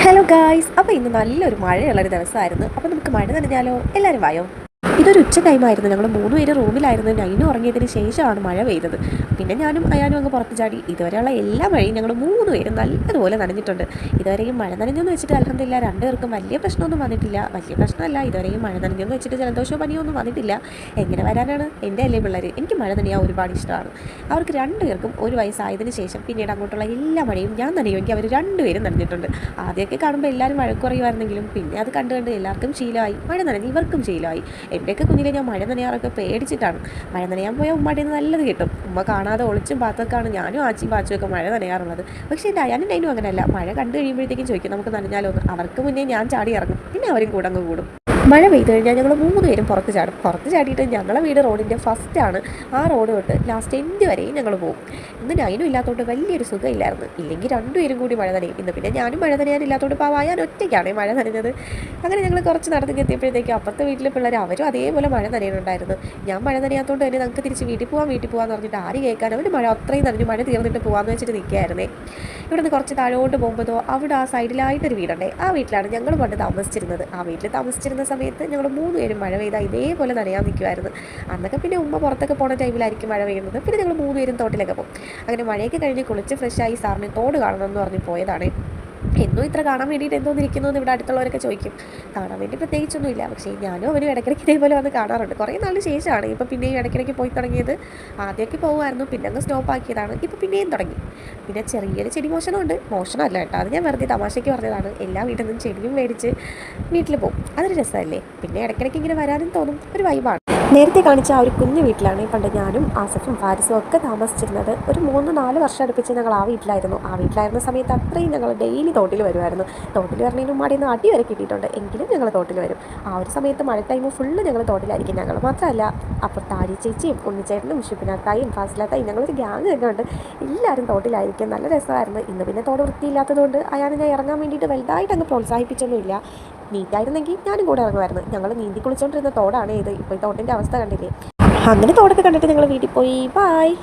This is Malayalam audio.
ഹലോ ഗായ്സ്, അപ്പോൾ ഇന്ന് നല്ലൊരു മഴയുള്ളൊരു ദിവസമായിരുന്നു. അപ്പോൾ നമുക്ക് മഴ നനഞ്ഞാലോ? എല്ലാവരും വായോ. ഇതൊരു ഉച്ച ടൈമായിരുന്നു. ഞങ്ങൾ 3 പേര് റൂമിലായിരുന്നു. നൈനും ഉറങ്ങിയതിന് ശേഷമാണ് മഴ പെയ്തത്. പിന്നെ ഞാനും അയാനും അങ്ങ് പുറത്ത് ചാടി. ഇതുവരെയുള്ള എല്ലാ മഴയും ഞങ്ങൾ 3 പേരും നല്ലതുപോലെ നനഞ്ഞിട്ടുണ്ട്. ഇതുവരെയും മഴ നനഞ്ഞെന്ന് വെച്ചിട്ട് അൽഹംദുലില്ലാ 2 പേർക്കും വലിയ പ്രശ്നമൊന്നും വന്നിട്ടില്ല. വലിയ പ്രശ്നമല്ല, ഇതുവരെയും മഴ നനഞ്ഞെന്ന് വെച്ചിട്ട് ജലദോഷമോ പനിയോ ഒന്നും വന്നിട്ടില്ല. എങ്ങനെ വരാനാണ്? എൻ്റെ അല്ലേ പിള്ളേർ. എനിക്ക് മഴ നനയാൻ ഒരുപാട് ഇഷ്ടമാണ്. അവർക്ക് 2 പേർക്കും 1 വയസ്സായതിന് ശേഷം പിന്നീട് അങ്ങോട്ടുള്ള എല്ലാ മഴയും ഞാൻ നനയുമെങ്കിൽ അവർ 2 പേരും നനഞ്ഞിട്ടുണ്ട്. ആദ്യമൊക്കെ കാണുമ്പോൾ എല്ലാവരും വഴക്ക് പറയുമായിരുന്നെങ്കിലും പിന്നെ അത് കണ്ട് കണ്ട് എല്ലാവർക്കും ശീലമായി. മഴ നനഞ്ഞ് ഇവർക്കും ശീലമായി. എൻ്റെയൊക്കെ കുഞ്ഞിലെ ഞാൻ മഴ നനയാറൊക്കെ പേടിച്ചിട്ടാണ്. മഴ നനയാൻ പോയാൽ ഉമ്മയുടെ നിന്ന് നല്ലത് കിട്ടും. ഉമ്മ കാണാതെ ഒളിച്ചും പാത്തൊക്കെയാണ് ഞാനും ആച്ചിയും പാച്ചുമൊക്കെ മഴ നനയാറുള്ളത്. പക്ഷേ എൻ്റെ അയാനും അതിനും അങ്ങനെയല്ല. മഴ കണ്ടു കഴിയുമ്പോഴത്തേക്കും ചോദിക്കും നമുക്ക് നനഞ്ഞാലോ എന്ന്. അവർക്ക് മുന്നേ ഞാൻ ചാടി ഇറങ്ങും. പിന്നെ അവരും കൂടെ അങ്ങ് കൂടും. മഴ പെയ്ത് കഴിഞ്ഞാൽ ഞങ്ങൾ 3 പേരും പുറത്ത് ചാടും. പുറത്ത് ചാടിയിട്ട് ഞങ്ങളെ വീട് റോഡിൻ്റെ ഫസ്റ്റാണ്. ആ റോഡ് തൊട്ട് ലാസ്റ്റ് എൻഡ് വരെയും ഞങ്ങൾ പോകും. ഇന്ന് നൈനും ഇല്ലാത്തതുകൊണ്ട് വലിയൊരു സുഖമില്ലായിരുന്നു. ഇല്ലെങ്കിൽ 2 പേരും കൂടി മഴ നനയും. ഇന്ന് പിന്നെ ഞാനും മഴ നനയാനില്ലാത്തതുകൊണ്ട് പാവാൻ ഒറ്റയ്ക്കാണ് മഴ നനഞ്ഞത്. അങ്ങനെ ഞങ്ങൾ കുറച്ച് നടന്നു എത്തിയപ്പോഴത്തേക്കും അപ്പുറത്തെ വീട്ടിലെ പിള്ളേർ അവരും അതേപോലെ മഴ നനയുന്നുണ്ടായിരുന്നു. ഞാൻ മഴ നനയാത്തതുകൊണ്ട് തന്നെ നമുക്ക് തിരിച്ച് വീട്ടിൽ പോകാമെന്ന് പറഞ്ഞിട്ട് ആര് കേൾക്കാൻ, അവർ മഴ അത്രയും നനഞ്ഞു. മഴ തീർന്നിട്ട് പോകാമെന്ന് വെച്ചിട്ട് നിൽക്കുകയായിരുന്നേ. ഇവിടുന്ന് കുറച്ച് താഴോട്ട് പോകുമ്പോഴോ അവിടെ ആ സൈഡിലായിട്ടൊരു വീടുണ്ടേ. ആ വീട്ടിലാണ് ഞങ്ങൾ പണ്ട് താമസിച്ചിരുന്നത്. ആ വീട്ടിൽ താമസിച്ചിരുന്ന സമയത്ത് ഞങ്ങൾ 3 പേരും മഴ പെയ്താൽ ഇതേപോലെ നനയാൻ നിൽക്കുമായിരുന്നു. അന്നൊക്കെ പിന്നെ ഉമ്മ പുറത്തൊക്കെ പോകുന്ന ടൈമിലായിരിക്കും മഴ പെയ്യുന്നത്. പിന്നെ ഞങ്ങൾ 3 പേരും തോട്ടിലൊക്കെ പോകും. അങ്ങനെ മഴയൊക്കെ കഴിഞ്ഞ് കുളിച്ച് ഫ്രഷായി സാറിന് തോട് കാണണം എന്ന് പറഞ്ഞ് പോയതാണ്. എന്നും ഇത്ര കാണാൻ വേണ്ടിയിട്ട് എന്തോന്നിരിക്കുന്നു എന്ന് ഇവിടെ അടുത്തുള്ളവരൊക്കെ ചോദിക്കും. കാണാൻ വേണ്ടി പ്രത്യേകിച്ചൊന്നുമില്ല. പക്ഷേ ഞാനും അവനും ഇടയ്ക്കിടയ്ക്ക് ഇതേപോലെ വന്ന് കാണാറുണ്ട്. കുറേ നാളിന് ശേഷമാണ് ഇപ്പോൾ പിന്നെയും ഇടയ്ക്കിടയ്ക്ക് പോയി തുടങ്ങിയത്. ആദ്യമൊക്കെ പോകുമായിരുന്നു, പിന്നെ അങ്ങ് സ്റ്റോപ്പ് ആക്കിയതാണ്. ഇപ്പോൾ പിന്നെയും തുടങ്ങി. പിന്നെ ചെറിയൊരു ചെടി മോഷണമുണ്ട്. മോഷണമല്ല കേട്ടോ, അത് ഞാൻ വെറുതെ തമാശയ്ക്ക് പറഞ്ഞതാണ്. എല്ലാ വീട്ടിൽ നിന്നും ചെടിയും മേടിച്ച് വീട്ടിൽ പോകും. അതൊരു രസമല്ലേ. പിന്നെ ഇടയ്ക്കിടയ്ക്ക് ഇങ്ങനെ വരാനും തോന്നും. ഒരു വൈബാണ്. നേരത്തെ കാണിച്ച ആ ഒരു കുഞ്ഞു വീട്ടിലാണ് പണ്ട് ഞാനും ആസഫും ഫാരിസും ഒക്കെ താമസിച്ചിരുന്നത്. ഒരു 3-4 വർഷം അടുപ്പിച്ച് ഞങ്ങൾ ആ വീട്ടിലായിരുന്ന സമയത്ത് അത്രയും ഞങ്ങൾ ഡെയിലി തോട്ടിൽ വരുമായിരുന്നു. തോട്ടിൽ വരുന്നതിന് ഉമ്മാടെ നിന്ന് അടി വരെ കിട്ടിയിട്ടുണ്ട്. എങ്കിലും ഞങ്ങൾ തോട്ടിൽ വരും. ആ ഒരു സമയത്ത് മഴ ടൈം ഫുള്ള് ഞങ്ങൾ തോട്ടിലായിരിക്കും. ഞങ്ങൾ മാത്രമല്ല, അപ്പുറത്ത് ആരി ചേച്ചിയും ഉണ്ണിച്ചേട്ടനും ഷിബിനാത്തായും ഫാസിലാത്തായും ഞങ്ങളൊരു ഗ്യാങ് തന്നെ ഉണ്ട്. എല്ലാവരും തോട്ടിലായിരിക്കും. നല്ല രസമായിരുന്നു. ഇന്ന് പിന്നെ തോട് വൃത്തിയില്ലാത്തതുകൊണ്ട് അയാൾ ഞാൻ ഇറങ്ങാൻ വേണ്ടിയിട്ട് വലുതായിട്ട് അങ്ങ് പ്രോത്സാഹിപ്പിച്ചൊന്നുമില്ല. നീറ്റായിരുന്നെങ്കിൽ ഞാനും കൂടെ ഇറങ്ങുമായിരുന്നു. ഞങ്ങൾ നീന്തി കുളിച്ചുകൊണ്ടിരുന്ന തോടാണ് ഇത്. ഇപ്പോൾ ഈ തോട്ടിൻ്റെ അവസ്ഥ കണ്ടില്ലേ. അങ്ങനെ തോടൊക്കെ കണ്ടിട്ട് ഞങ്ങൾ വീട്ടിൽ പോയി. ബായ്.